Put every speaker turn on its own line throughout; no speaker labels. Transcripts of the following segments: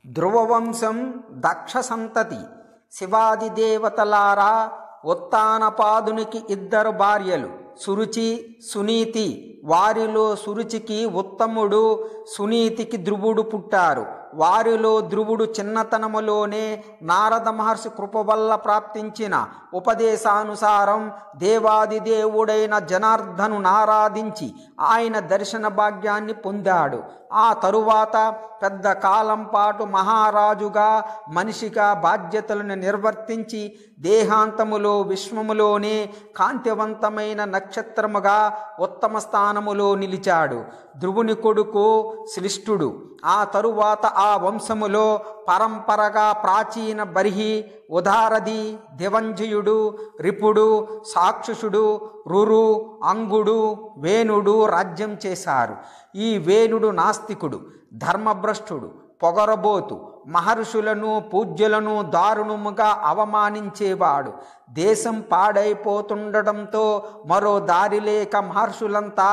ధ్రువవంశం దక్ష సంతతి. శివాది దేవతలారా, ఉత్తానపాదునికి ఇద్దరు భార్యలు, సురుచి సునీతి. వారిలో సురుచికి ఉత్తముడు, సునీతికి ధ్రువుడు పుట్టారు. వారిలో ధ్రువుడు చిన్నతనములోనే నారద మహర్షి కృప వల్ల ప్రాప్తించిన ఉపదేశానుసారం దేవాది దేవుడైన జనార్దను ఆరాధించి ఆయన దర్శన భాగ్యాన్ని పొందాడు. ఆ తరువాత పెద్ద కాలం పాటు మహారాజుగా మనిషిగా బాధ్యతలను నిర్వర్తించి దేహాంతములో విశ్వములోనే కాంతివంతమైన నక్షత్రముగా ఉత్తమ స్థానములో నిలిచాడు. ధ్రువుని కొడుకు శ్లిష్టుడు. ఆ తరువాత ఆ వంశములో పరంపరగా ప్రాచీన బర్హి, ఉదారథి, దివంజయుడు, రిపుడు, సాక్షుషుడు, రురు, అంగుడు, వేణుడు రాజ్యం చేశారు. ఈ వేణుడు నాస్తికుడు, ధర్మభ్రష్టుడు, పొగరబోతు, మహర్షులను పూజ్యులను దారుణముగా అవమానించేవాడు. దేశం పాడైపోతుండటంతో మరో దారి లేక మహర్షులంతా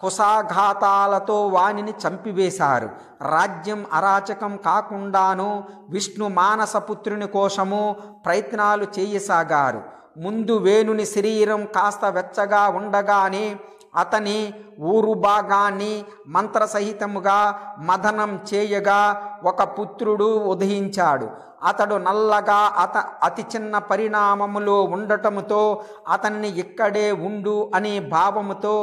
కుశాఘాతాలతో వానిని చంపివేశారు. రాజ్యం అరాచకం కాకుండాను విష్ణు మానసపుత్రుని కోసము ప్రయత్నాలు చేయసాగారు. ముందు వేణుని శరీరం కాస్త వెచ్చగా ఉండగానే అతని ఊరు భాగాన్ని మంత్రసహితముగా మదనం చేయగా ఒక పుత్రుడు ఉదయించాడు. అతడు నల్లగా అతి చిన్న పరిణామములో ఉండటముతో అతన్ని ఇక్కడే ఉండు అనే భావముతో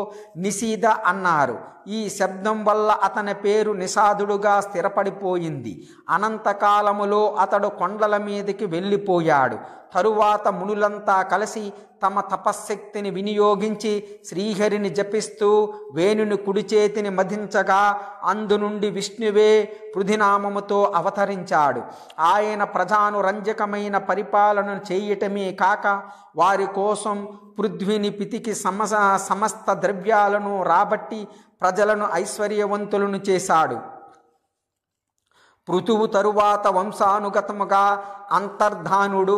నిషీద అన్నారు. ఈ శబ్దం వల్ల అతని పేరు నిషాదుడుగా స్థిరపడిపోయింది. అనంతకాలములో అతడు కొండల మీదకి వెళ్ళిపోయాడు. తరువాత మునులంతా కలిసి తమ తపశ్శక్తిని వినియోగించి శ్రీహరిని జపిస్తూ వేణుని కుడి చేతిని మధించగా అందు నుండి విష్ణువే పృథినామముతో అవతరించాడు. ఆయన ప్రజానురంజకమైన పరిపాలన చేయటమే కాక వారి కోసం పృథ్వీని పితికి సమస్త ద్రవ్యాలను రాబట్టి ప్రజలను ఐశ్వర్యవంతులను చేశాడు. పృథువు తరువాత వంశానుగతముగా అంతర్ధానుడు,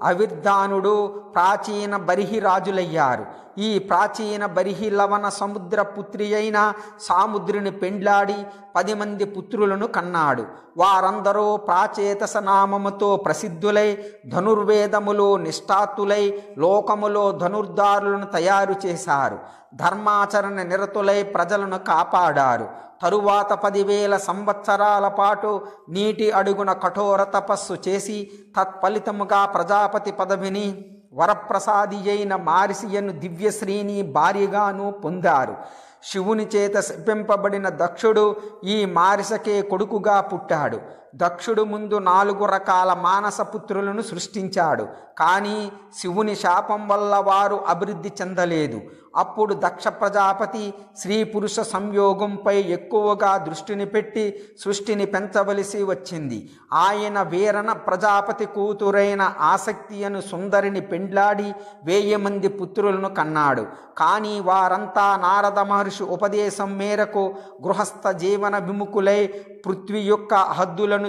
అవిర్ధానుడు ప్రాచీన బర్హి రాజులయ్యారు. ఈ ప్రాచీన బర్హి లవణ సముద్ర పుత్రి అయిన సాముద్రిని పెండ్లాడి 10 మంది పుత్రులను కన్నాడు. వారందరూ ప్రాచేతస నామముతో ప్రసిద్ధులై ధనుర్వేదములో నిష్ఠాతులై లోకములో ధనుర్ధారులను తయారు చేశారు. ధర్మాచరణ నిరతులై ప్రజలను కాపాడారు. తరువాత 10,000 సంవత్సరాల పాటు నీటి అడుగున కఠోర తపస్సు చేసి తత్ఫలితముగా ప్రజాపతి పదవిని వరప్రసాది అయిన మారిసియను దివ్యశ్రీని భార్యగాను పొందారు. శివుని చేత శపింపబడిన దక్షుడు ఈ మారిసకే కొడుకుగా పుట్టాడు. దక్షుడు ముందు 4 రకాల మానసపుత్రులను సృష్టించాడు. కానీ శివుని శాపం వల్ల వారు అభివృద్ధి చెందలేదు. అప్పుడు దక్ష ప్రజాపతి స్త్రీ పురుష సంయోగంపై ఎక్కువగా దృష్టిని పెట్టి సృష్టిని పెంచవలసి వచ్చింది. ఆయన వీరన ప్రజాపతి కూతురైన ఆసక్తి అను సుందరిని పెండ్లాడి 1000 మంది పుత్రులను కన్నాడు. కానీ వారంతా నారద మహర్షి ఉపదేశం మేరకు గృహస్థ జీవన విముఖులై పృథ్వీ యొక్క హద్దులను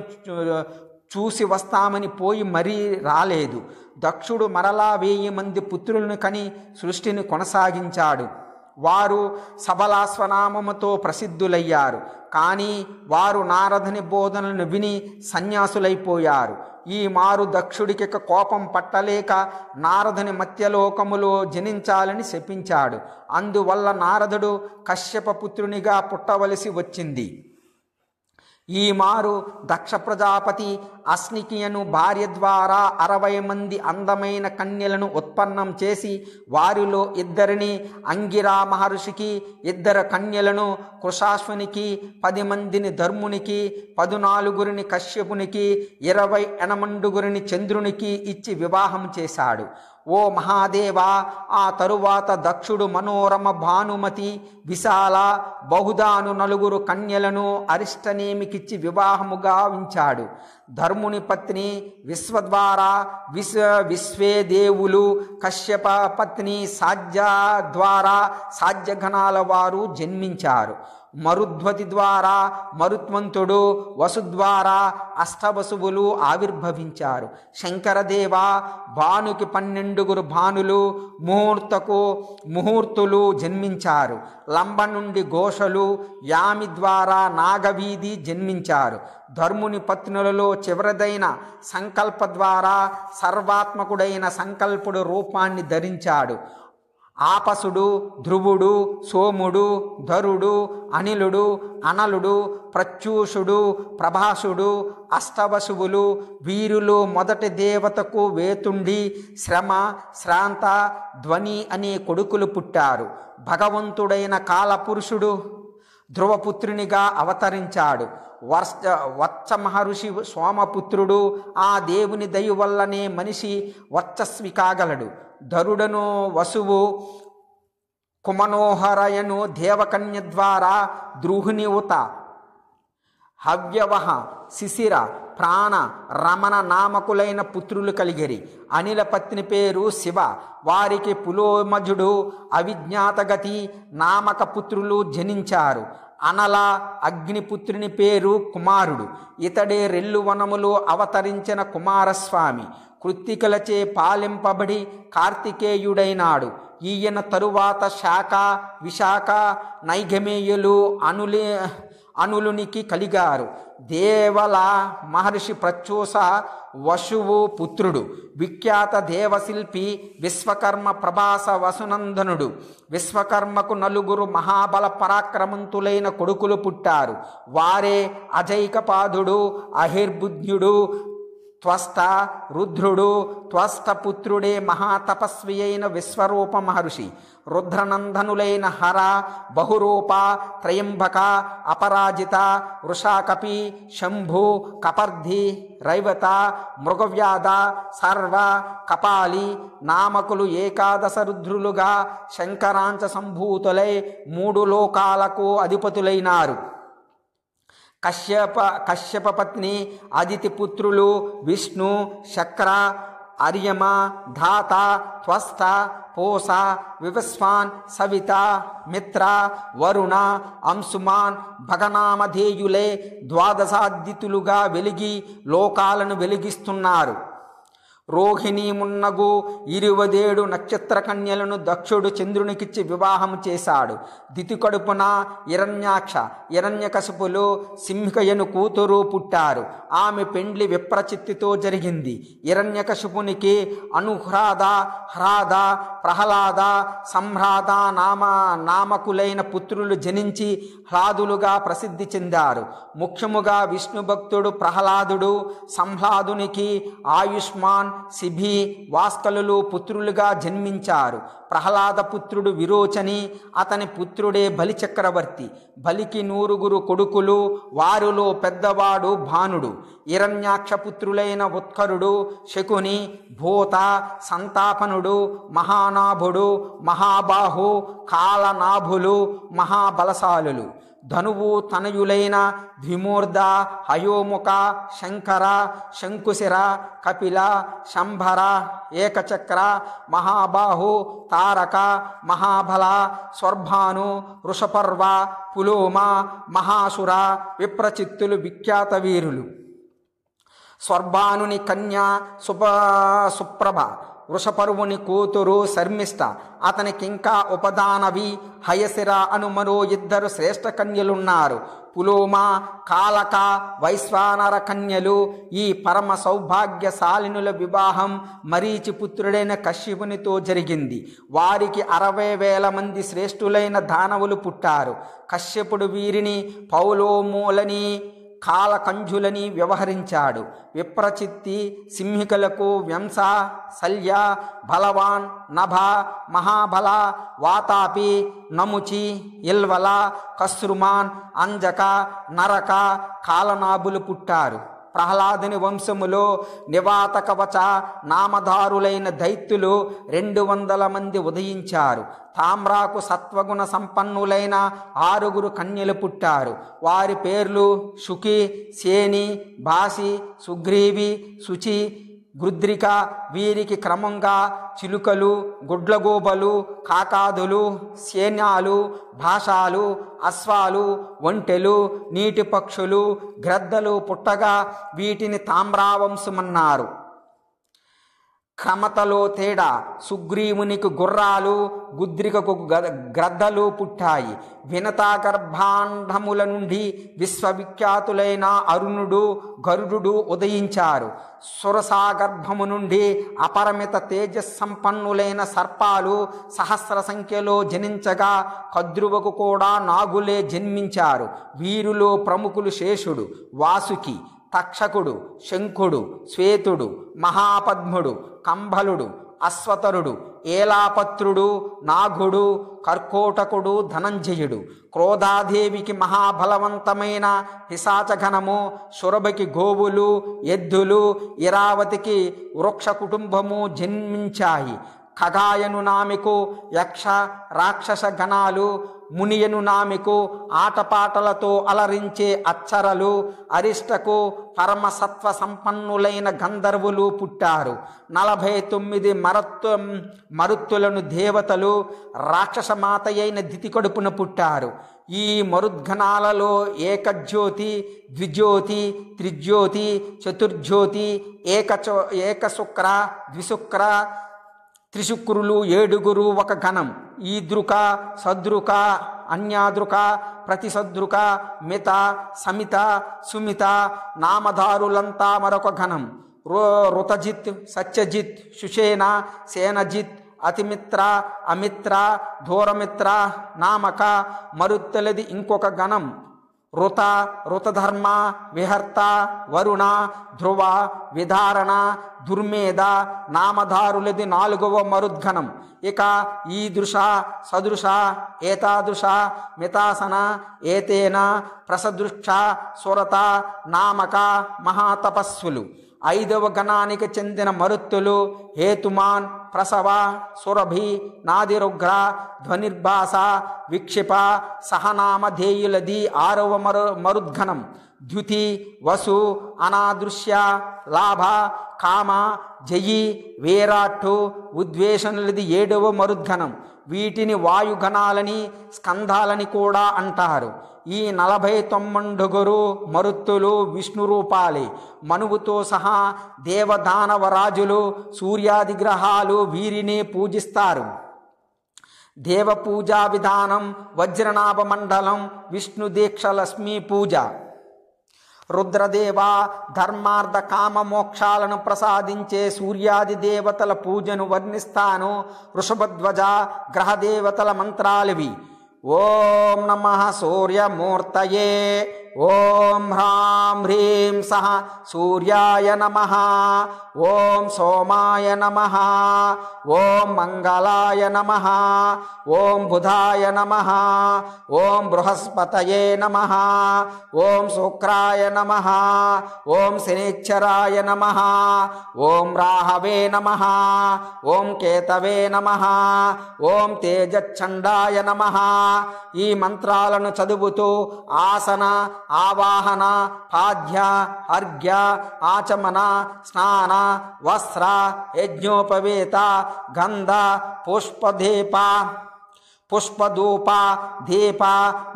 చూసి వస్తామని పోయి మరీ రాలేదు. దక్షుడు మరలా 1000 మంది పుత్రులను కని సృష్టిని కొనసాగించాడు. వారు సబలాస్వనామముతో ప్రసిద్ధులయ్యారు. కానీ వారు నారదుని బోధనలను విని సన్యాసులైపోయారు. ఈ మారు దక్షుడికి కోపం పట్టలేక నారదుని మత్యలోకములో జనించాలని శపించాడు. అందువల్ల నారదుడు కశ్యప పుత్రునిగా పుట్టవలసి వచ్చింది. ఈ మారు దక్ష ప్రజాపతి అస్నికియను భార్య ద్వారా 60 మంది అందమైన కన్యలను ఉత్పన్నం చేసి వారిలో 2 అంగిరా మహర్షికి, 2 కన్యలను కృషాశ్వనికి, 10 మందిని ధర్మునికి, 14 కశ్యపునికి, 20 ఎనమండుగురిని చంద్రునికి ఇచ్చి వివాహం చేశాడు. ఓ మహాదేవా, ఆ తరువాత దక్షుడు మనోరమ, భానుమతి, విశాల, బహుదాను 4 కన్యలను అరిష్టనేమికిచ్చి వివాహముగా ఉంచాడు. ధర్ముని పత్ని విశ్వద్వార, విశ్వే దేవులు, కశ్యప పత్ని సాధ్య ద్వారా సాధ్యగణాల వారు జన్మించారు. మరుధ్వతి ద్వారా మరుత్మంతుడు, వసు ద్వారా అష్టవసువులు ఆవిర్భవించారు. శంకరదేవ భానుకి 12 భానులు, ముహూర్తులు జన్మించారు. లంబ నుండి ఘోషలు, యామి ద్వారా నాగవీధి జన్మించారు. ధర్ముని పత్నులలో చివరిదైన సంకల్ప ద్వారా సర్వాత్మకుడైన సంకల్పుడు రూపాన్ని ధరించాడు. ఆపసుడు, ధ్రువుడు, సోముడు, ధరుడు, అనిలుడు, అనలుడు, ప్రత్యూషుడు, ప్రభాసుడు, అష్టవసువులు. వీరిలో మొదటి దేవతకు వేతుండి, శ్రమ, శ్రాంత, ధ్వని అనే కొడుకులు పుట్టారు. భగవంతుడైన కాలపురుషుడు ధ్రువపుత్రునిగా అవతరించాడు. వత్స మహర్షి సోమపుత్రుడు. ఆ దేవుని దయ వల్లనే మనిషి వర్చస్వి కాగలడు. ధరుడను వసువు కుమనోహరయను దేవకన్య ద్వారా ద్రుహుని ఉత హవ్యవహ, శిశిర, ప్రాణ, రమణ నామకులైన పుత్రులు కలిగిరి. అనిల పత్ని పేరు శివ. వారికి పులోమజుడు, అవిజ్ఞాతగతి నామక పుత్రులు జనించారు. అనల అగ్నిపుత్రుని పేరు కుమారుడు. ఇతడే రెల్లు వనములో అవతరించిన కుమారస్వామి. కృత్తికలచే పాలింపబడి కార్తికేయుడైనాడు. ఈయన తరువాత శాఖ, విశాఖ, నైగమేయులు అనులునికి కలిగారు. దేవల మహర్షి ప్రత్యూష వసువు పుత్రుడు. విఖ్యాత దేవశిల్పి విశ్వకర్మ ప్రభాస వసునందనుడు. విశ్వకర్మకు 4 మహాబల పరాక్రమంతులైన కొడుకులు పుట్టారు. వారే అజైకపాదుడు, అహిర్బుద్ధ్యుడు, త్వష్ట, రుద్రుడు. త్వష్ట పుత్రుడే మహాతపస్వి అయిన విశ్వరూప మహర్షి. రుద్రనందనులైన హర, బహురూప, త్రయంబక, అపరాజిత, వృషాకపి, శంభు, కపర్ధి, రైవత, మృగవ్యాధ, సర్వ, కపాలి నామకులు 11 రుద్రులుగా శంకరాంచ సంభూతులై 3 లోకాలకు అధిపతులైనారు. కశ్యప పత్ని అదితి పుత్రులు విష్ణు, శక్ర, అర్యమ, ధాత, త్వష్ట, పోస, వివస్వాన్, సవిత, మిత్ర, వరుణ, అంశుమాన్ భగనామధేయులే 12 వెలిగి లోకాలను వెలిగిస్తున్నారు. రోహిణి మున్నగు 27 నక్షత్ర కన్యలను దక్షుడు చంద్రునికిచ్చి వివాహం చేశాడు. దితి కడుపున హిరణ్యాక్ష, హిరణ్యకశిపులు, సింహికయను కూతురు పుట్టారు. ఆమె పెండ్లి విప్రచిత్తితో జరిగింది. హిరణ్యకశిపునికి అనుహ్రాద, హ్రాద, ప్రహ్లాద, సంహ్రాద నామకులైన పుత్రులు జనించి హ్లాదులుగా ప్రసిద్ధి చెందారు. ముఖ్యముగా విష్ణు భక్తుడు ప్రహ్లాదుడు. సంహ్లాదునికి ఆయుష్మాన్, శిభి, వాస్కలులు పుత్రులుగా జన్మించారు. ప్రహ్లాద పుత్రుడు విరోచని. అతని పుత్రుడే బలి చక్రవర్తి. బలికి 100 కొడుకులు. వారిలో పెద్దవాడు భానుడు. హిరణ్యాక్ష పుత్రులైన ఉత్కరుడు, శకుని, భూత, సంతాపనుడు, మహానాభుడు, మహాబాహు, కాలనాభులు మహాబలశాలులు. ధనువు తనయులైన ద్విమూర్ధ, హయోముఖ, శంకర, శంకుశిర, కపిల, శంభర, ఏకచక్ర, మహాబాహు, తారక, మహాబల, స్వర్భాను, వృషపర్వ, పులోమ, మహాసుర, విప్రచిత్తులు విఖ్యాత వీరులు. స్వర్భానుని కన్య సుప్రభ. వృషపర్వుని కూతురు శర్మిష్ట. అతనికింకా ఉపదానవి, హయశిర అను మరో 2 శ్రేష్ఠ కన్యలున్నారు. పులోమ, కాలక, వైశ్వానర కన్యలు. ఈ పరమ సౌభాగ్యశాలినుల వివాహం మరీచి పుత్రుడైన కశ్యపునితో జరిగింది. వారికి 60,000 మంది శ్రేష్ఠులైన దానవులు పుట్టారు. కశ్యపుడు వీరిని పౌలోమూలని, కాలకంజులని వ్యవహరించాడు. విప్రచిత్తి, సింహికలకు వ్యంస, శల్య, బలవాన్, నభ, మహాబల, వాతాపి, నముచి, ఇల్వల, కస్రుమాన్, అంజక, నరక, కాలనాభులు పుట్టారు. ప్రహ్లాదుని వంశములో నివాతకవచ నామధారులైన దైత్యులు 200 మంది ఉదయించారు. తామ్రాకు సత్వగుణ సంపన్నులైన 6 కన్యలు పుట్టారు. వారి పేర్లు శుకి, సేని, భాసి, సుగ్రీవి, శుచి, గృద్రిక వీరికి క్రమంగా చిలుకలు, గుడ్లగూబలు, కాకాదులు, సేన్యాలు, భాషాలు, అశ్వాలు, ఒంటెలు, నీటి పక్షులు, గ్రద్దలు పుట్టగా వీటిని తామ్రావంశమన్నారు. క్రమతలో తేడా, సుగ్రీవునికి గుర్రాలు, గుద్రికకు గ్రద్దలు పుట్టాయి. వినతా గర్భాండముల నుండి విశ్వవిఖ్యాతులైన అరుణుడు, గరుడు ఉదయించారు. సురసాగర్భము నుండి అపరిమిత తేజస్సంపన్నులైన సర్పాలు సహస్ర సంఖ్యలో జనించగా కద్రువకు కూడా నాగులే జన్మించారు. వీరిలో ప్రముఖులు శేషుడు, వాసుకి, తక్షకుడు, శంఖుడు, శ్వేతుడు, మహాపద్ముడు, కంభలుడు, అశ్వతరుడు, ఏలాపత్రుడు, నాగుడు, కర్కోటకుడు, ధనంజయుడు. క్రోధాదేవికి మహాబలవంతమైన పిశాచగణము, శురభకి గోవులు, ఎద్దులు, ఇరావతికి వృక్ష కుటుంబము జన్మించాయి. ఖగాయను నామికు యక్ష రాక్షస గణాలు, మునియను నామికు ఆటపాటలతో అలరించే అచ్చరలు, అరిష్టకు పరమసత్వ సంపన్నులైన గంధర్వులు పుట్టారు. 49 మరుత్తులను దేవతలు రాక్షసమాత అయిన దితి కడుపున పుట్టారు. ఈ మరుద్గణాలలో ఏకజ్యోతి, ద్విజ్యోతి, త్రిజ్యోతి, చతుర్జ్యోతి, ఏకశుక్ర, ద్విశుక్ర, త్రిశుక్రులు 7 ఒక గణం. ఈదృక, సదృక, అన్యాదృక, ప్రతిసదృక, మిత, సమిత, సుమిత నామధారులంతా మరొక గణం. రుతజిత్, సత్యజిత్, సుషేణ, సేనజిత్, అతిమిత్ర, అమిత్ర, ధూరమిత్ర నామక మరుత్తలది ఇంకొక గణం. ఋత, ఋతధర్మ, విహర్త, వరుణ, ధ్రువ, విధారణ, దుర్మేధ నామధారులది 4వ మరుద్గణం. ఇక ఈదృశ, సదృశ, ఏతాదృశ, మితాసన, ఏతేన, ప్రసదృక్ష, సురత నామక మహాతపస్సులు. 5వ గణానికి చెందిన మరుత్తులు హేతుమాన్, ప్రసవ, సురభి, నాదిరుగ్ర, ధ్వనిర్భాస, విక్షిప సహనామధేయులది 6వ మరుద్గణం. ద్యుతి, వసు, అనాదృశ్య, లాభ, కామ, జయి, వీరాట్టు, ఉద్వేషణులది 7వ మరుద్గణం. వీటిని వాయుగణాలని స్కంధాలని కూడా అంటారు. ఈ 49 మరుత్తులు విష్ణు రూపాలే. మనువుతో సహా దేవదానవరాజులు, సూర్యాది గ్రహాలు వీరినే పూజిస్తారు. దేవ పూజా విధానం వజ్రనాభ మండలం, విష్ణు దీక్ష, లక్ష్మీ పూజ. రుద్రదేవ ధర్మార్థ కామ మోక్షాలను ప్రసాదించే సూర్యాది దేవతల పూజను వర్ణిస్తాను. వృషభధ్వజ గ్రహదేవతల మంత్రాలివి. ఓం నమః సూర్యమూర్తయే, ఓం హ్రాం హ్రీం సహ సూర్యాయ నమః, ఓం సోమాయ నమః, ఓం మంగళాయ నమః, ఓం బుధాయ నమః, ఓం బృహస్పతయే నమః, ఓం శుక్రాయ నమః, ఓం శనిశ్చరాయ నమః, ఓం రాహవే నమః, ఓం కేతవే నమః, ఓం తేజచ్ఛండాయ నమః. ఈ మంత్రాలను చదువుతూ ఆసన, ఆవాహన, పాద్య, అర్ఘ్య, ఆచమన, స్నాన, వస్త్ర, యజ్ఞోపవేత, గంధ, పుష్పధూప, దీప,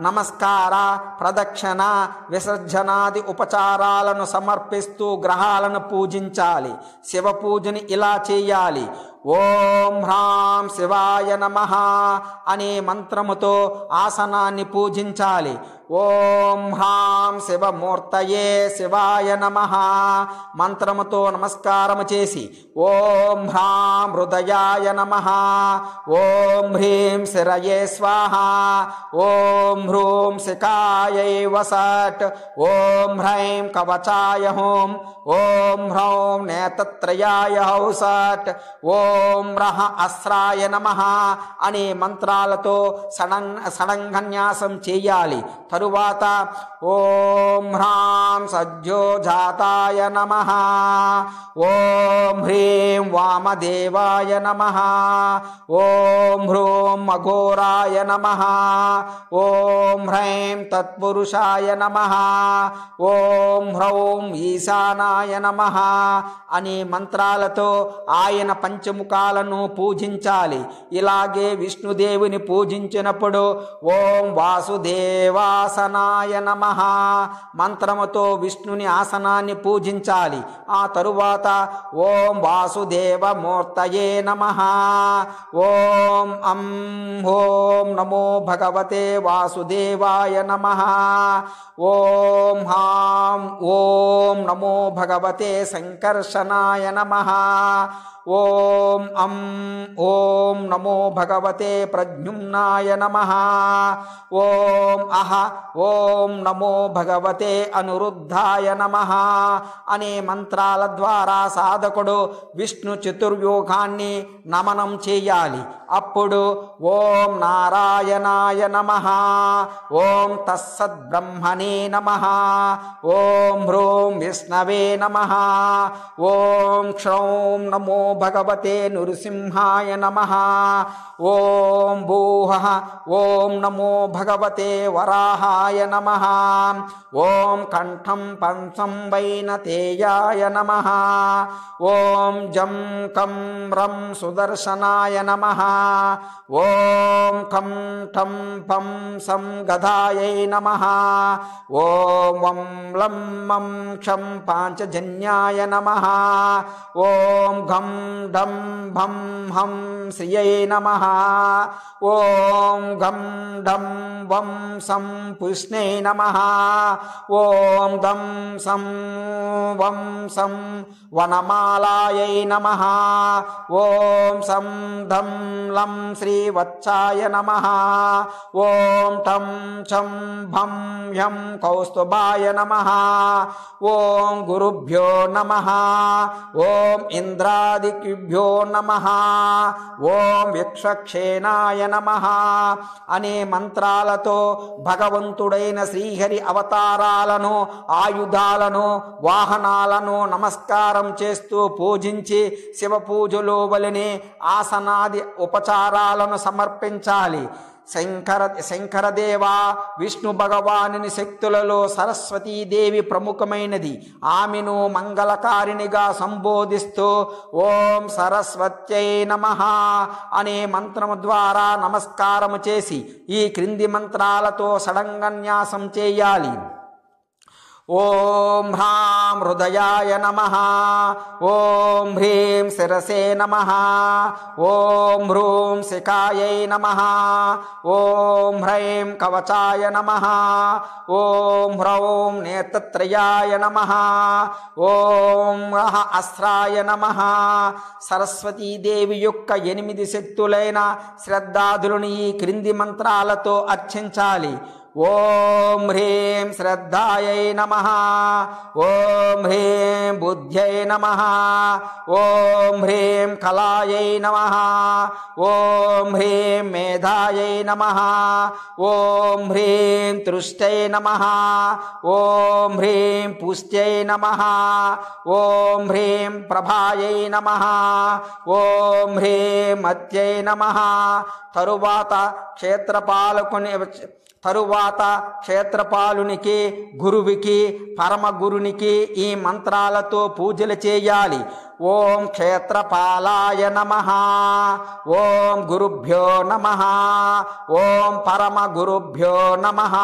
నమస్కార, ప్రదక్షిణ, విసర్జనాది ఉపచారాలను సమర్పిస్తూ గ్రహాలను పూజించాలి. శివ పూజని ఇలా చేయాలి. ఓం హ్రాం శివాయ నమః అనే మంత్రముతో ఆసనాన్ని పూజించాలి. ఓం హ్రాం శివమూర్తయే శివాయ నమః మంత్రముతో నమస్కారము చేసి ఓం హ్రాం హృదయాయ నమః, ఓం హ్రీం శిరయే స్వాహ, ఓం హ్రూం శిఖాయై వసట్, ఓం హ్రైం కవచాయ హోం, ఓం హ్రౌం నేత్రత్రయాయ హౌసట్, ఓం రహ అస్రాయ నమః అనే మంత్రాలతో షడంగన్యాసం చేయాలి. తరువాత ఓం హ్రాం సజ్జోజాతాయ నమః, ఓం హ్రీం వామదేవాయ నమః, ఓం హ్రూం అఘోరాయ నమః, ఓం హ్రైం తత్పురుషాయ నమః, ఓం హ్రౌం ఈశానాయ నమః అనే మంత్రాలతో ఆయన పంచముఖాలను పూజించాలి. ఇలాగే విష్ణుదేవుని పూజించినప్పుడు ఓం వాసుదేవాసనాయ నమః మంత్రముతో విష్ణుని ఆసనాన్ని పూజించాలి. ఆ తరువాత ఓం వాసుదేవమూర్తయే నమః, ఓం ఓం నమో భగవతే వాసుదేవాయ నమః, ఓం హాం ఓం నమో భగవతే సంకర్షణాయ నమః, ఓం ఓం నమో భగవతే ప్రద్యుమ్నాయ నమః, ఓం ఓం నమో భగవతే అనురుద్ధాయ నమః అనే మంత్రాల ద్వారా సాధకుడు విష్ణు చతుర్వ్యూహాన్ని నమనం చేయాలి. అప్పుడు ఓం నారాయణాయ నమః, ఓం తస్సద్బ్రహ్మణే నమః, ఓం హ్రూం విష్ణవే నమః, ఓం క్షౌం నమో భగవతే నృసింహాయ నమః, ఓం భూః ఓం నమో భగవతే వరాహాయ నమః, ఓం కంఠం పంచం వైనతేయాయ నమః, ఓం జం కం రం సుదర్శనాయ నమః, ఓం కం ఠం పం సం గదాయై నమః, ఓం వం లం మం క్షం పాంచజన్యాయ నమః, ఓం ఘం ఢం భం హం శ్రియై నమః, ఓం ఘం ఢం వం సం పుష్ణే నమః, ఓం ధం సం వం సం వనమాలాయై నమః, ఓం సం ధం లం శ్రీవత్సాయ నమః, ఓం ఠం ఛం భం హ్యం కౌస్తుభాయ నమః, ఓం గురుభ్యో నమః, ఓం ఇంద్రాదిభ్యో నమః, ఓం విక్షక్షేణాయ నమః అనే మంత్రాలతో భగవంతుడైన శ్రీహరి అవతారాలను, ఆయుధాలను, వాహనాలను నమస్కారం చేస్తూ పూజించి శివ పూజలో వలెనే ఆసనాది ఉపచారాలను సమర్పించాలి. శంకరదేవ విష్ణు భగవానుని శక్తులలో సరస్వతీదేవి ప్రముఖమైనది. ఆమెను మంగళకారిణిగా సంబోధిస్తూ ఓం సరస్వత్యై నమః అనే మంత్రము ద్వారా నమస్కారము చేసి ఈ క్రింది మంత్రాలతో షడంగన్యాసం చేయాలి. ఓం హ్రాం హృదయాయ నమః, ఓం హ్రీం శిరసే నమః, ఓం హ్రూం శిఖాయై నమః, ఓం హ్రైం కవచాయ నమః, ఓం హ్రౌం నేత్రత్రయాయ నమః, ఓం అస్త్రాయ నమః. సరస్వతీదేవి యొక్క 8 శక్తులైన శ్రద్ధాదులను ఈ క్రింది మంత్రాలతో అర్చించాలి. ఓం హ్రీం శ్రద్ధాయై నమః, ఓం హ్రీం బుద్ధ్యై నమః, ఓం హ్రీం కళాయై నమః, ఓం హ్రీం మేధాయై నమః, ఓం హ్రీం తృష్టై నమః, ఓం హ్రీం పుష్ట్యై నమః, ఓం హ్రీం ప్రభాయై నమః, ఓం హ్రీం మత్యై నమః. తరువాత క్షేత్రపాలునికి, గురువుకి, పరమగురునికి ఈ మంత్రాలతో పూజలు చేయాలి. ఓం క్షేత్రపాలాయ నమః, ఓం గురుభ్యో నమః, ఓం పరమగురుభ్యో నమః.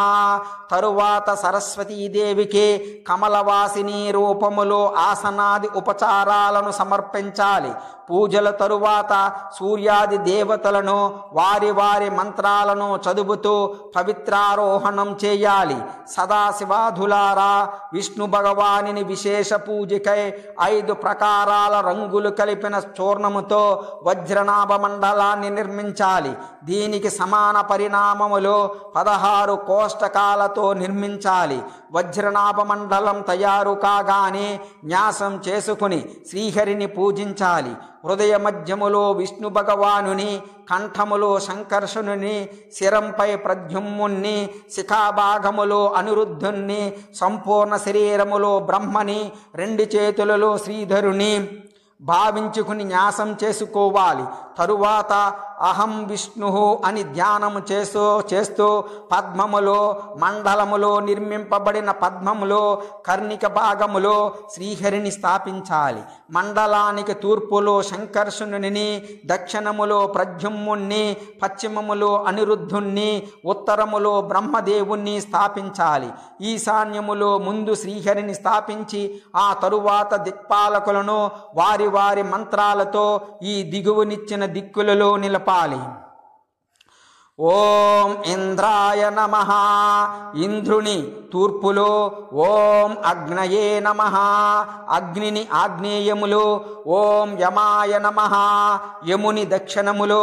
తరువాత సరస్వతీదేవికి కమలవాసిని రూపములో ఆసనాది ఉపచారాలను సమర్పించాలి. పూజల తరువాత సూర్యాది దేవతలను వారి వారి మంత్రాలను చదువుతూ పవిత్రారోహణం చేయాలి. సదాశివాధులారా, విష్ణు భగవానిని విశేష పూజకై 5 ప్రకారాల రంగులు కలిపిన చూర్ణముతో వజ్రనాభ మండలాన్ని నిర్మించాలి. దీనికి సమాన పరిణామములో 16 కోష్టకాలతో నిర్మించాలి. వజ్రనాభమండలం తయారు కాగానే న్యాసం చేసుకుని శ్రీహరిని పూజించాలి. హృదయ మధ్యములో విష్ణు భగవానుని, కంఠములో సంకర్షణుని, శిరంపై ప్రద్యుమ్ముని, శిఖాభాగములో అనిరుద్ధుణ్ణి, సంపూర్ణ శరీరములో బ్రహ్మని, 2 చేతులలో శ్రీధరుని భావించుకుని న్యాసం చేసుకోవాలి. తరువాత అహం విష్ణు అని ధ్యానము చేస్తూ పద్మములో, మండలములో నిర్మింపబడిన పద్మములో కర్ణిక భాగములో శ్రీహరిని స్థాపించాలి. మండలానికి తూర్పులో సంకర్షణుని, దక్షిణములో ప్రద్యుమ్ముణ్ణి, పశ్చిమములో అనిరుద్ధుణ్ణి, ఉత్తరములో బ్రహ్మదేవుణ్ణి స్థాపించాలి. ఈశాన్యములో ముందు శ్రీహరిని స్థాపించి ఆ తరువాత దిక్పాలకులను వారి వారి మంత్రాలతో ఈ దిగువనిచ్చిన దిక్కులలో నిలపాలి. ఓం ఇంద్రాయ నమః ఇంద్రుని తూర్పులో, ఓం అగ్నయే నమః అగ్నిని ఆగ్నేయములో, ఓం యమాయ నమః యముని దక్షిణములో,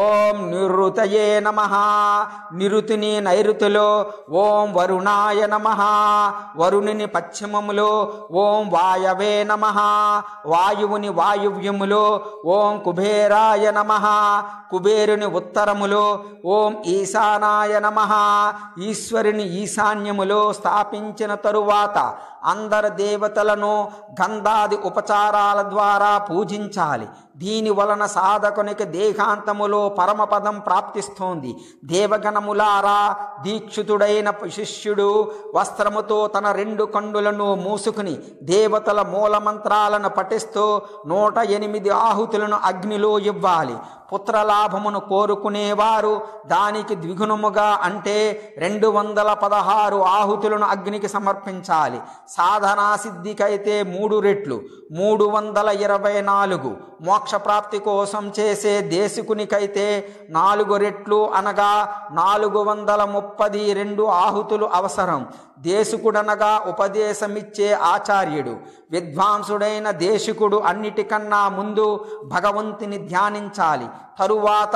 ఓం నిరుతయే నమః నిరుతిని నైరుతిలో, ఓం వరుణాయ నమః వరుణుని పశ్చిమములో, ఓం వాయవే నమః వాయువుని వాయువ్యములో, ఓం కుబేరాయ నమః కుబేరుని ఉత్తరములో, ఓం ఈశానాయ నమః ఈశ్వరుని ఈశాన్యములో స్థాపించిన తరువాత అందరు దేవతలను గంధాది ఉపచారాల ద్వారా పూజించాలి. దీని వలన సాధకునికి దేహాంతములో పరమపదం ప్రాప్తిస్తోంది. దేవగణములారా, దీక్షితుడైన శిష్యుడు వస్త్రముతో తన 2 కన్నులను మూసుకుని దేవతల మూలమంత్రాలను పఠిస్తూ 108 ఆహుతులను అగ్నిలో ఇవ్వాలి. పుత్రలాభమును కోరుకునేవారు దానికి ద్విగుణముగా అంటే 216 ఆహుతులను అగ్నికి సమర్పించాలి. సాధనా సిద్ధికైతే 3 రెట్లు 324, మోక్షప్రాప్తి కోసం చేసే దేశికునికైతే 4 రెట్లు అనగా 432 ఆహుతులు అవసరం. దేశికుడనగా ఉపదేశమిచ్చే ఆచార్యుడు. విద్వాంసుడైన దేశికుడు అన్నిటికన్నా ముందు భగవంతుని ధ్యానించాలి. తరువాత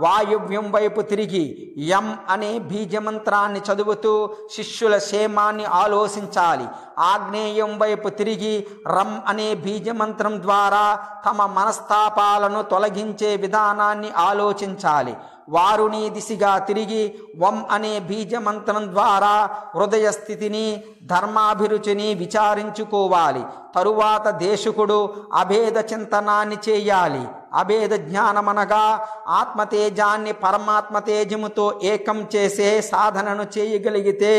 వాయువ్యం వైపు తిరిగి యం అనే బీజమంత్రాన్ని చదువుతూ శిష్యుల క్షేమాన్ని ఆలోచించాలి. ఆగ్నేయం వైపు తిరిగి రం అనే బీజమంత్రం ద్వారా తమ మనస్తాపాలను తొలగించే విధానాన్ని ఆలోచించాలి. వారుని దిశగా తిరిగి వం అనే బీజమంత్రం ద్వారా హృదయ స్థితిని, ధర్మాభిరుచిని విచారించుకోవాలి. తరువాత దేశకుడు అభేద చింతనాన్ని చేయాలి. అభేద జ్ఞానమనగా ఆత్మతేజాన్ని పరమాత్మ తేజముతో ఏకం చేసే సాధనను చేయగలిగితే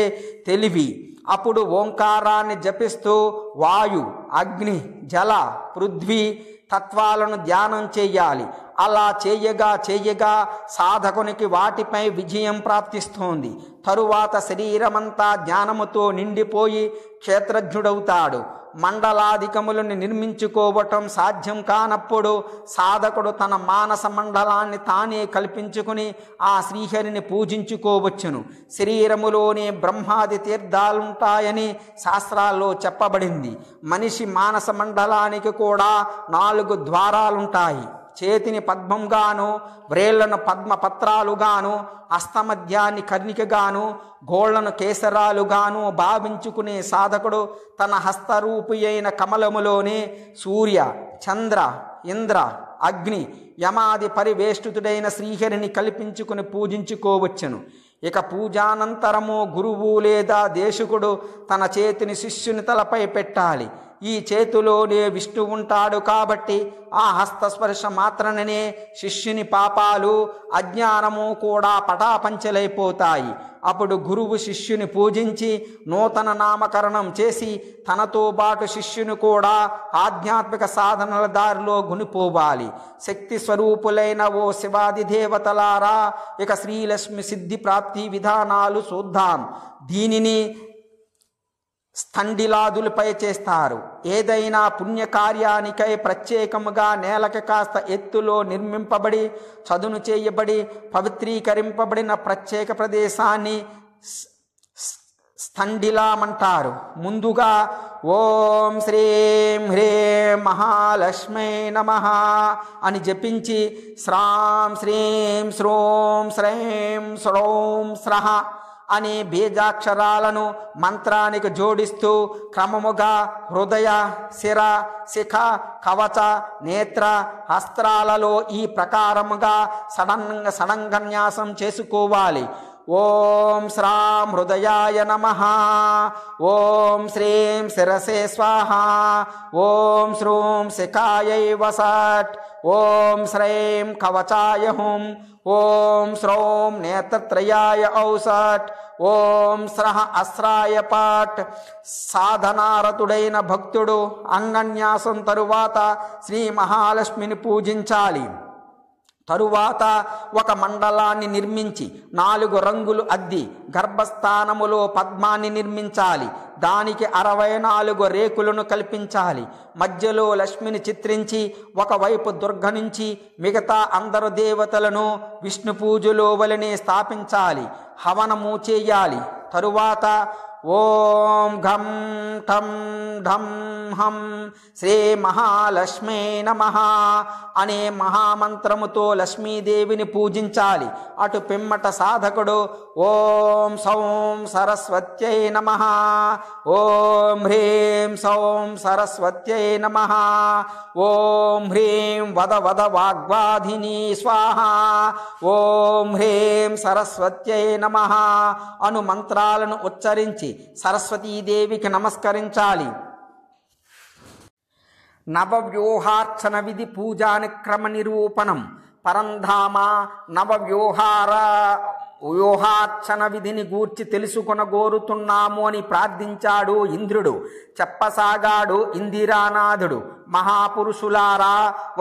తెలివి. అప్పుడు ఓంకారాన్ని జపిస్తూ వాయు, అగ్ని, జల, పృథ్వీ తత్వాలను ధ్యానం చేయాలి. అలా చేయగా సాధకునికి వాటిపై విజయం ప్రాప్తిస్తోంది. తరువాత శరీరమంతా జ్ఞానముతో నిండిపోయి క్షేత్రజ్ఞుడవుతాడు. మండలాధికములను నిర్మించుకోవటం సాధ్యం కానప్పుడు సాధకుడు తన మానస మండలాన్ని తానే కల్పించుకుని ఆ శ్రీహరిని పూజించుకోవచ్చును. శరీరములోనే బ్రహ్మాది తీర్థాలుంటాయని శాస్త్రాల్లో చెప్పబడింది. మనిషి మానస మండలానికి కూడా 4 ద్వారాలుంటాయి. చేతిని పద్మంగాను, వ్రేళ్లను పద్మపత్రాలుగాను, హస్తమధ్యాన్ని కర్ణికగాను, గోళ్లను కేసరాలుగాను భావించుకునే సాధకుడు తన హస్తరూపి అయిన కమలములోనే సూర్య, చంద్ర, ఇంద్ర, అగ్ని, యమాది పరివేష్టితుడైన శ్రీహరిని కల్పించుకుని పూజించుకోవచ్చును. ఇక పూజానంతరము గురువు లేదా దేశకుడు తన చేతిని శిష్యుని తలపై పెట్టాలి. ఈ చేతిలోనే విష్ణు ఉంటాడు కాబట్టి ఆ హస్తస్పర్శ మాత్రమే శిష్యుని పాపాలు, అజ్ఞానము కూడా పటాపంచలైపోతాయి. అప్పుడు గురువు శిష్యుని పూజించి నూతన నామకరణం చేసి తనతో పాటు శిష్యుని కూడా ఆధ్యాత్మిక సాధనల దారిలో గునిపోవాలి. శక్తి స్వరూపులైన ఓ శివాది దేవతలారా, ఇక శ్రీలక్ష్మి సిద్ధి ప్రాప్తి విధానాలు చూద్దాం. దీనిని స్థండిలాదులపై చేస్తారు. ఏదైనా పుణ్యకార్యానికై ప్రత్యేకముగా నేలకి కాస్త ఎత్తులో నిర్మింపబడి చదును చేయబడి పవిత్రీకరింపబడిన ప్రత్యేక ప్రదేశాన్ని స్థండిలామంటారు. ముందుగా ఓం శ్రీం హ్రీం మహాలక్ష్మీ నమః అని జపించి శ్రాం శ్రీం శ్రోం శ్రైం శ్రౌం స్రహ అనే బీజాక్షరాలను మంత్రానికి జోడిస్తూ క్రమముగా హృదయ, శిర, శిఖ, కవచ, నేత్ర, హస్త్రాలలో ఈ ప్రకారముగా షడంగన్యాసం చేసుకోవాలి. ఓం శ్రాం హృదయాయ నమః. ఓం శ్రీం శిరసే స్వాహ. ఓం శ్రూం శిఖాయై వసట్. ఓం శ్రైం కవచాయ హుం. ఓం శ్రౌం నేత్రత్రయాయ ఔసట్. ఓం స్రః అస్రాయ పట్. సాధనారతుడైన భక్తుడు అంగన్యాసం తరువాత శ్రీ మహాలక్ష్మిని పూజించాలి. తరువాత ఒక మండలాన్ని నిర్మించి 4 రంగులు అద్ది గర్భస్థానములో పద్మాన్ని నిర్మించాలి. దానికి 64 రేకులను కల్పించాలి. మధ్యలో లక్ష్మిని చిత్రించి ఒకవైపు దుర్గ నుంచి మిగతా అందరు దేవతలను విష్ణు పూజలో వలనే స్థాపించాలి. హవనము చేయాలి. తరువాత ఓం ఘం ఠం ఢం హం శ్రీ మహాలక్ష్మీ నమః అనే మహామంత్రముతో లక్ష్మీదేవిని పూజించాలి. అటు పిమ్మట సాధకుడు ఓం సౌం సరస్వత్యై నమః. ఓం హ్రీం సౌం సరస్వత్యై నమః. ఓం హ్రీం వద వద వాగ్వాధిని స్వాహ. ఓం హ్రీం సరస్వత్యై నమః అను మంత్రాలను ఉచ్చరించి సరస్వతీదేవికి నమస్కరించాలి. నవవ్యూహార్చన విధి పూజానిక్రమ నిరూపణం. పరంధామ వ్యూహార్చన విధిని గూర్చి తెలుసుకొనగోరుతున్నాము అని ప్రార్థించాడు ఇంద్రుడు. చెప్పసాగాడు ఇందిరానాథుడు. మహాపురుషులారా,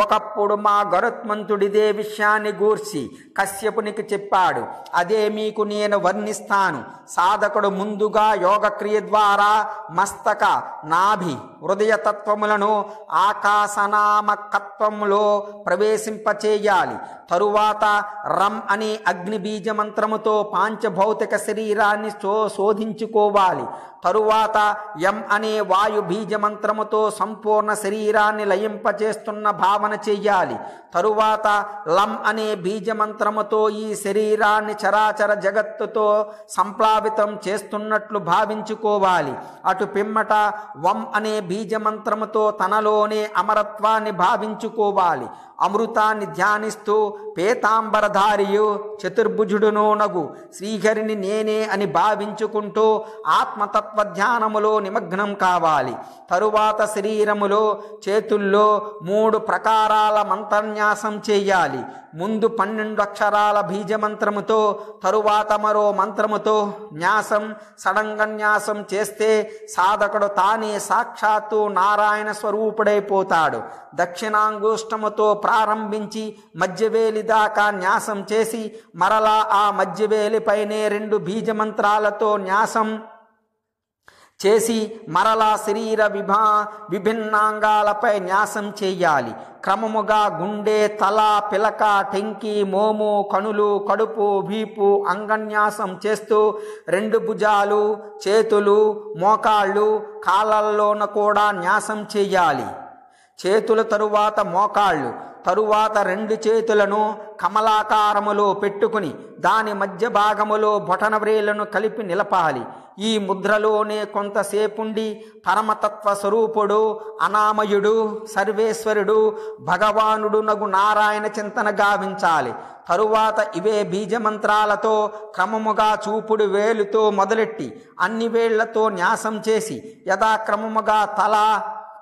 ఒకప్పుడు మా గరుత్మంతుడిదే విషయాన్ని గూర్చి కశ్యపునికి చెప్పాడు. అదే మీకు నేను వర్ణిస్తాను. సాధకుడు ముందుగా యోగక్రియ ద్వారా మస్తక, నాభి, హృదయ తత్వములను ఆకాశనామకత్వములో ప్రవేశింపచేయాలి. తరువాత రం అనే అగ్ని బీజ మంత్రముతో పాంచభౌతిక శరీరాన్ని శోధించుకోవాలి. తరువాత యం అనే వాయు బీజ మంత్రముతో సంపూర్ణ శరీరాన్ని లయింపచేస్తున్న భావన చెయ్యాలి. తరువాత లం అనే బీజ మంత్రముతో ఈ శరీరాన్ని చరాచర జగత్తుతో సంప్లావితం చేస్తున్నట్లు భావించుకోవాలి. అటు పిమ్మట వం అనే బీజ మంత్రముతో తనలోనే అమరత్వాన్ని భావించుకోవాలి. అమృతాన్ని ధ్యానిస్తూ పీతాంబరధారియు చతుర్భుజుడునో నగు శ్రీహరిని నేనే అని భావించుకుంటూ ఆత్మతత్వ ధ్యానములో నిమగ్నం కావాలి. తరువాత శరీరములో, చేతుల్లో 3 ప్రకారాల మంత్రన్యాసం చేయాలి. ముందు 12 అక్షరాల బీజమంత్రముతో, తరువాత మరో మంత్రముతో న్యాసం, షడంగన్యాసం చేస్తే సాధకుడు తానే సాక్షాత్తు నారాయణ స్వరూపుడైపోతాడు. దక్షిణాంగుష్టముతో ప్రారంభించి మధ్యవేలి దాకా న్యాసం చేసి మరలా ఆ మధ్యవేలిపైనే 2 బీజమంత్రాలతో న్యాసం చేసి మరలా శరీర విభిన్నాంగాలపై న్యాసం చేయాలి. క్రమముగా గుండె, తల, పిలక, టెంకి, మోము, కనులు, కడుపు, వీపు అంగన్యాసం చేస్తూ 2 భుజాలు, చేతులు, మోకాళ్ళు, కాళ్ళల్లోన కూడా న్యాసం చేయాలి. చేతుల తరువాత మోకాళ్ళు, తరువాత 2 చేతులను కమలాకారములో పెట్టుకుని దాని మధ్య భాగములో బొటనవ్రేళ్లను కలిపి నిలపాలి. ఈ ముద్రలోనే కొంతసేపుండి పరమతత్వ స్వరూపుడు, అనామయుడు, సర్వేశ్వరుడు, భగవానుడు నగు నారాయణ చింతన గావించాలి. తరువాత ఇవే బీజమంత్రాలతో క్రమముగా చూపుడు వేలుతో మొదలెట్టి అన్ని వేళ్లతో న్యాసం చేసి యథాక్రమముగా తల,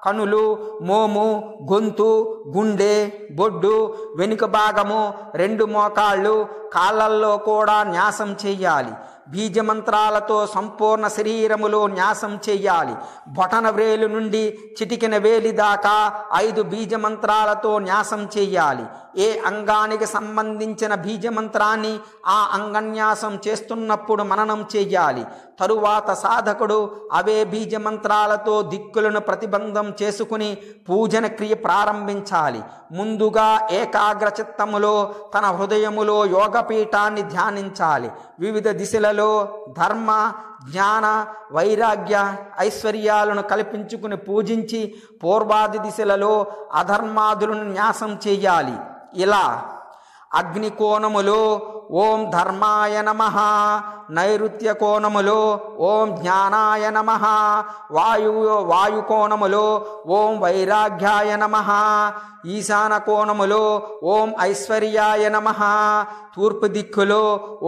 కనులు, మోము, గొంతు, గుండె, బొడ్డు, వెనుక భాగము, 2 మోకాళ్ళు, కాళ్ళల్లో కూడా న్యాసం చెయ్యాలి. బీజమంత్రాలతో సంపూర్ణ శరీరములో న్యాసం చెయ్యాలి. బొటన వ్రేలు నుండి చిటికిన వేలి దాకా 5 బీజమంత్రాలతో న్యాసం చెయ్యాలి. ఏ అంగానికి సంబంధించిన బీజమంత్రాన్ని ఆ అంగన్యాసం చేస్తున్నప్పుడు మననం చెయ్యాలి. తరువాత సాధకుడు అవే బీజమంత్రాలతో దిక్కులను ప్రతిబంధం చేసుకుని పూజన క్రియ ప్రారంభించాలి. ముందుగా ఏకాగ్ర చిత్తములో తన హృదయములో యోగపీఠాన్ని ధ్యానించాలి. వివిధ దిశలలో ధర్మ, జ్ఞాన, వైరాగ్య, ఐశ్వర్యాలను కల్పించుకుని పూజించి పూర్వాది దిశలలో అధర్మాదులను న్యాసం చేయాలి. ఇలా అగ్నికోణములో ఓం ధర్మాయ నమః, నైరుత్య కోణములో ఓం జ్ఞానాయ నమః, వాయు కోణములో ఓం వైరాగ్యాయ నమః, ఈశాన కోణములో ఓం ఐశ్వర్యాయ నమః, తూర్పు దిక్కులో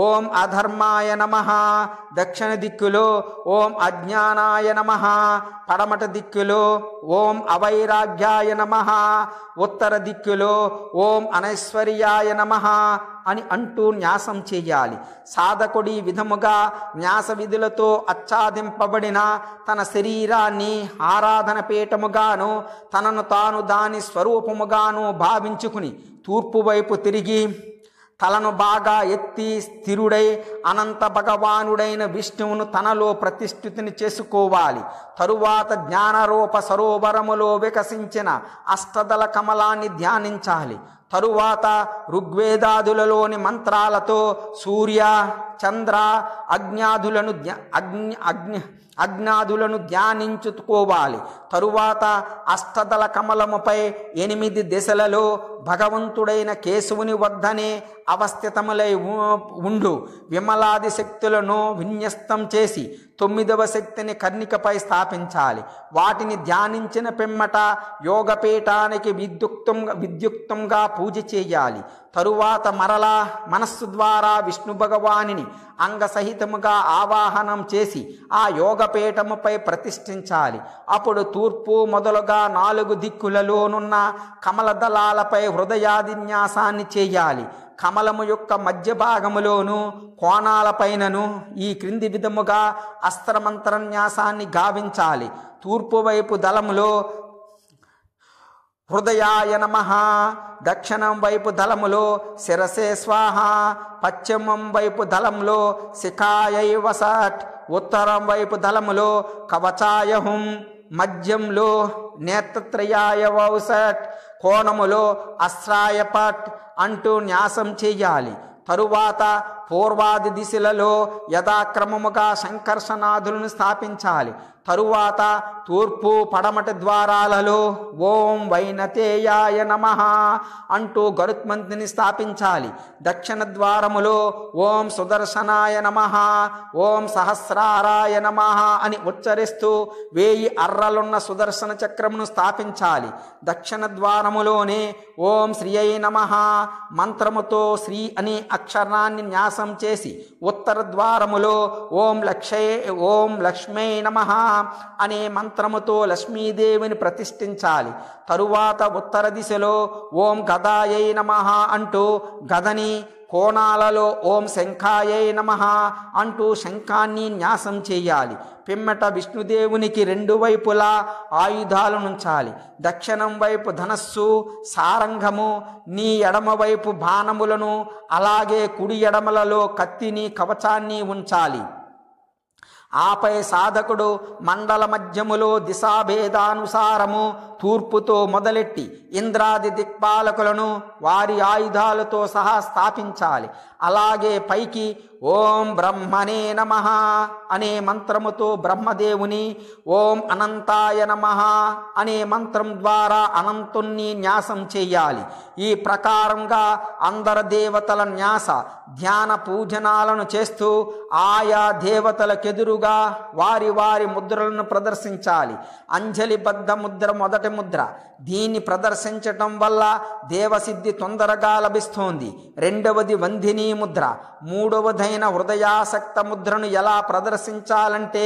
ఓం అధర్మాయ నమః, దక్షిణ దిక్కులో ఓం అజ్ఞానాయ నమః, పడమట దిక్కులో ఓం అవైరాగ్యాయ నమః, ఉత్తర దిక్కులో ఓం అనైశ్వర్యాయ నమః అని అంటూ న్యాసం చేయాలి. సాధకుడి విధముగా న్యాస విధులతో ఆచ్ఛాదింపబడిన తన శరీరాన్ని ఆరాధన పీఠముగాను తనను తాను దాని స్వరూపముగాను భావించుకుని తూర్పు వైపు తిరిగి తలను బాగా ఎత్తి స్థిరుడై అనంత భగవానుడైన విష్ణువును తనలో ప్రతిష్ఠితిని చేసుకోవాలి. తరువాత జ్ఞానరూప సరోవరములో వికసించిన అష్టదళ కమలాన్ని ధ్యానించాలి. తరువాత ఋగ్వేదాదులలోని మంత్రాలతో సూర్య చంద్ర అజ్ఞాదులను ధ్యానించుకోవాలి. తరువాత అష్టదళ కమలముపై 8 దిశలలో భగవంతుడైన కేశవుని వద్దనే అవస్థితములై ఉండు విమలాది శక్తులను విన్యస్తం చేసి 9వ శక్తిని కర్ణికపై స్థాపించాలి. వాటిని ధ్యానించిన పిమ్మట యోగపీఠానికి విద్యుక్తంగా పూజ చేయాలి. తరువాత మరలా మనస్సు ద్వారా విష్ణు భగవానిని అంగసహితముగా ఆవాహనం చేసి ఆ యోగపీఠముపై ప్రతిష్ఠించాలి. అప్పుడు తూర్పు మొదలుగా 4 దిక్కులలోనున్న కమల దళాలపై హృదయాదిన్యాసాన్ని చేయాలి. కమలము యొక్క మధ్య భాగములోను కోణాలపైనను ఈ క్రింది విధముగా అస్త్రమంత్రన్యాసాన్ని గావించాలి. తూర్పు వైపు దళములో హృదయాయ నమః, దక్షిణం వైపు దళములో శిరసే స్వాహ, పశ్చిమం వైపు దళంలో శిఖాయై వసట్, ఉత్తరం వైపు దళములో కవచాయ హుం, మధ్యంలో నేత్రత్రయాయ వౌసట్, కోణములో అస్రాయ పట్ అంటూ న్యాసం చేయాలి. తరువాత పూర్వాది దిశలలో యథాక్రమముగా సంకర్షణాదులను స్థాపించాలి. తరువాత తూర్పు పడమటి ద్వారాలలో ఓం వైనతేయాయ నమః అంటూ గరుత్మంతుని స్థాపించాలి. దక్షిణ ద్వారములో ఓం సుదర్శనాయ నమః, ఓం సహస్రారాయ నమః అని ఉచ్చరిస్తూ 1000 అర్రలున్న సుదర్శన చక్రమును స్థాపించాలి. దక్షిణ ద్వారములోనే ఓం శ్రీయై నమః మంత్రముతో శ్రీ అనే అక్షరాన్ని న్యాసం చేసి ఉత్తర ద్వారములో ఓం లక్ష్మై నమః అనే మంత్రముతో లక్ష్మీదేవిని ప్రతిష్ఠించాలి. తరువాత ఉత్తర దిశలో ఓం గదాయై నమః అంటూ గదని, కోణాలలో ఓం శంఖాయై నమః అంటూ శంఖాన్ని న్యాసం చేయాలి. పిమ్మట విష్ణుదేవునికి 2 వైపులా ఆయుధాలనుంచాలి. దక్షిణం వైపు ధనస్సు సారంగము, నీ ఎడమవైపు బాణములను, అలాగే కుడి ఎడమలలో కత్తిని కవచాన్ని ఉంచాలి. ఆపై సాధకుడు మండల మధ్యములో దిశాభేదానుసారము తూర్పుతో మొదలెట్టి ఇంద్రాది దిక్పాలకులను వారి ఆయుధాలతో సహా స్థాపించాలి. అలాగే పైకి ఓం బ్రహ్మణే నమః అనే మంత్రముతో బ్రహ్మదేవుని, ఓం అనంతాయ నమః అనే మంత్రం ద్వారా అనంతుణ్ణి న్యాసం చేయాలి. ఈ ప్రకారంగా అందరు దేవతల న్యాస ధ్యాన పూజనాలను చేస్తూ ఆయా దేవతలకెదురుగా వారి వారి ముద్రలను ప్రదర్శించాలి. అంజలిబద్ధ ముద్ర మొదటి ముద్ర. దీన్ని ప్రదర్శించటం వల్ల దేవసిద్ధి తొందరగా లభిస్తోంది. రెండవది వంధిని ముద్ర. మూడవదైన హృదయాసక్త ముద్రను ఎలా ప్రదర్శించాలంటే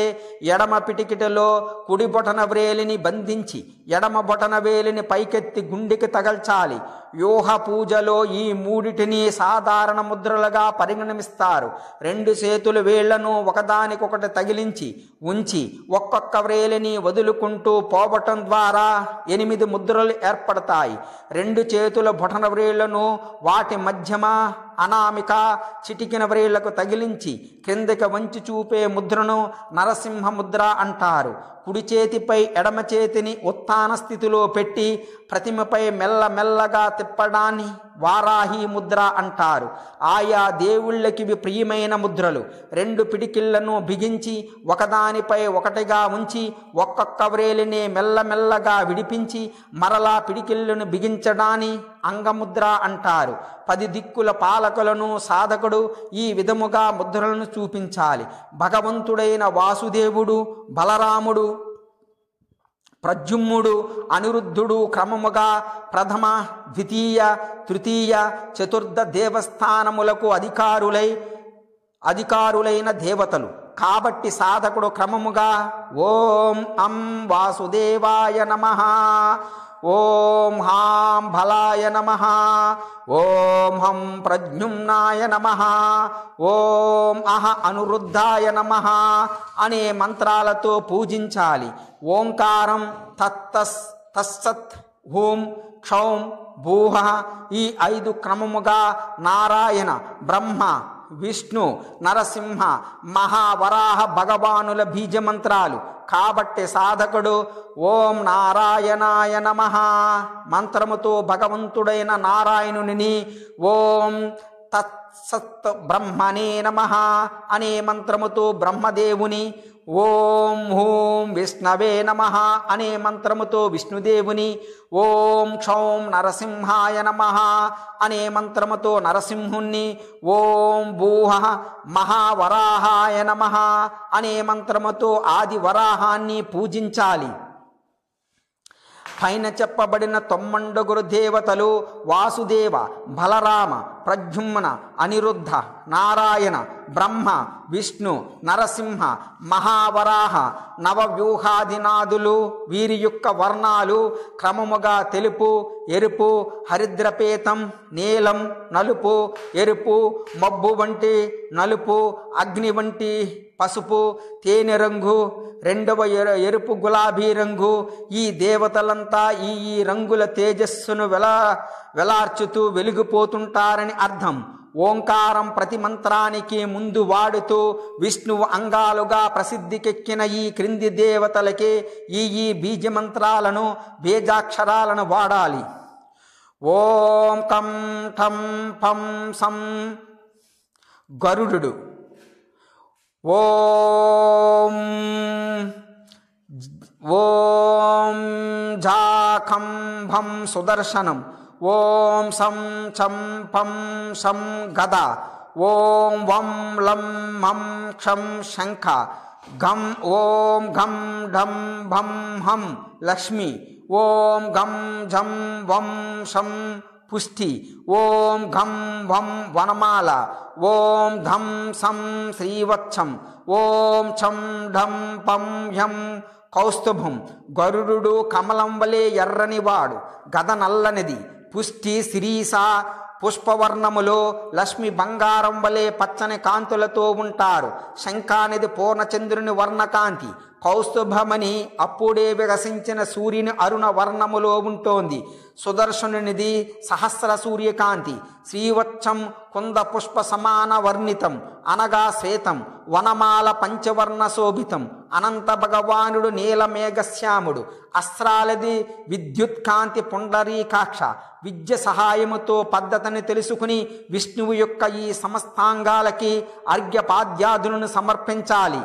ఎడమ పిటికిటలో కుడి బొటన వ్రేలిని బంధించి ఎడమ బొటన వేలిని పైకెత్తి గుండెకి తగల్చాలి. వ్యూహ పూజలో ఈ మూడిటిని సాధారణ ముద్రలుగా పరిగణిస్తారు. 2 చేతుల వేళ్లను ఒకదానికొకటి తగిలించి ఉంచి ఒక్కొక్క వ్రేలిని వదులుకుంటూ పోవటం ద్వారా 8 ముద్రలు ఏర్పడతాయి. 2 చేతుల బొటన వ్రేళ్లను వాటి మధ్యమ, అనామిక, చిటికిన వ్రేళ్లకు తగిలించి క్రిందకి వంచి చూపే ముద్రను నరసింహ ముద్ర అంటారు. కుడి చేతిపై ఎడమ చేతిని ఉత్థాన స్థితిలో పెట్టి ప్రతిమపై మెల్లమెల్లగా తిప్పడాన్ని వారాహి ముద్ర అంటారు. ఆయా దేవుళ్ళకి ప్రియమైన ముద్రలు. 2 పిడికిళ్లను బిగించి ఒకదానిపై ఒకటిగా ఉంచి ఒక్కొక్క వ్రేలిని మెల్లమెల్లగా విడిపించి మరలా పిడికిళ్లను బిగించడాన్ని అంగముద్ర అంటారు. 10 దిక్కుల పాలకులను సాధకుడు ఈ విధముగా ముద్రలను చూపించాలి. భగవంతుడైన వాసుదేవుడు, బలరాముడు, ప్రద్యుమ్నుడు, అనిరుద్ధుడు క్రమముగా ప్రథమ, ద్వితీయ, తృతీయ, చతుర్థ దేవస్థానములకు అధికారులైన దేవతలు. కాబట్టి సాధకుడు క్రమముగా ఓం అం వాసుదేవాయ నమః, ఓం హాం బలాయ నమః, ఓం హం ప్రద్యుమ్నాయ నమః, ఓం అహ అనిరుద్ధాయ నమః అనే మంత్రాలతో పూజించాలి. ఓంకారం, తత్సత్, హూం, క్షౌం, భూహ ఈ 5 క్రమముగా నారాయణ, బ్రహ్మ, విష్ణు, నరసింహ, మహావరాహ భగవానుల బీజమంత్రాలు. కాబట్టి సాధకుడు ఓం నారాయణాయ నమః మంత్రముతో భగవంతుడైన నారాయణుని, ఓం తత్సత్ బ్రహ్మణే నమః అనే మంత్రముతో బ్రహ్మదేవుని, ఓం హూం విష్ణవే నమః అనే మంత్రముతో విష్ణుదేవుని, ఓం క్షౌం నరసింహాయ నమః అనే మంత్రముతో నరసింహుణ్ణి, ఓం భూహ మహావరాహాయ నమః అనే మంత్రముతో ఆది వరాహాన్ని పూజించాలి. పైన చెప్పబడిన 9 దేవతలు వాసుదేవ, బలరామ, ప్రద్యుమ్న, అనిరుద్ధ, నారాయణ, బ్రహ్మ, విష్ణు, నరసింహ, మహావరాహ, నవవ్యూహాదినాదులు. వీరి యొక్క వర్ణాలు క్రమముగా తెలుపు, ఎరుపు, హరిద్రపేతం, నీలం, నలుపు, ఎరుపు, మబ్బు వంటి నలుపు, అగ్ని వంటి పసుపు, తేనె రంగు, 2వ ఎరుపు గులాబీ రంగు. ఈ దేవతలంతా ఈ రంగుల తేజస్సును వెలార్చుతూ వెలిగిపోతుంటారని అర్థం. ఓంకారం ప్రతి మంత్రానికి ముందు వాడుతూ విష్ణువు అంగాలుగా ప్రసిద్ధికెక్కిన ఈ క్రింది దేవతలకి ఈ బీజమంత్రాలను, బీజాక్షరాలను వాడాలి. ఓం కం ఠం ఫం సం గరుడు, ఓం ఝాఖం భం సుదర్శనం, ఓం సం చం పం శం గద, ఓం వం లం మం క్షం శంఖ, ఓం ఘం ఢం భం హం లక్ష్మి, ఓం ఘం ఝం వం శం పుష్టి, ఓం ఘం వం వనమాల, ఓం ధం సం శ్రీవత్సం, ఓం ఛం ఢం పం హ్యం కౌస్తుభం. గరుడు కమలం వలె ఎర్రనివాడు, గద నల్లనిది, పుష్టి శిరీష పుష్పవర్ణములో, లక్ష్మి బంగారం వలె పచ్చని కాంతులతో ఉంటారు. శంఖానిది పూర్ణచంద్రుని వర్ణకాంతి, కౌస్తుభమని అప్పుడే వికసించిన సూర్యుని అరుణ వర్ణములో ఉంటోంది. సుదర్శనునిది సహస్ర సూర్యకాంతి, శ్రీవత్సం కుంద పుష్ప సమాన వర్ణితం అనగా శ్వేతం, వనమాల పంచవర్ణ శోభితం. అనంత భగవానుడు నీలమేఘశ్యాముడు, అస్త్రాలది విద్యుత్కాంతి పుండరీకాక్ష. విద్య సహాయముతో పద్ధతిని తెలుసుకుని విష్ణువు యొక్క ఈ సమస్తాంగాలకి అర్ఘ్యపాద్యాదులను సమర్పించాలి.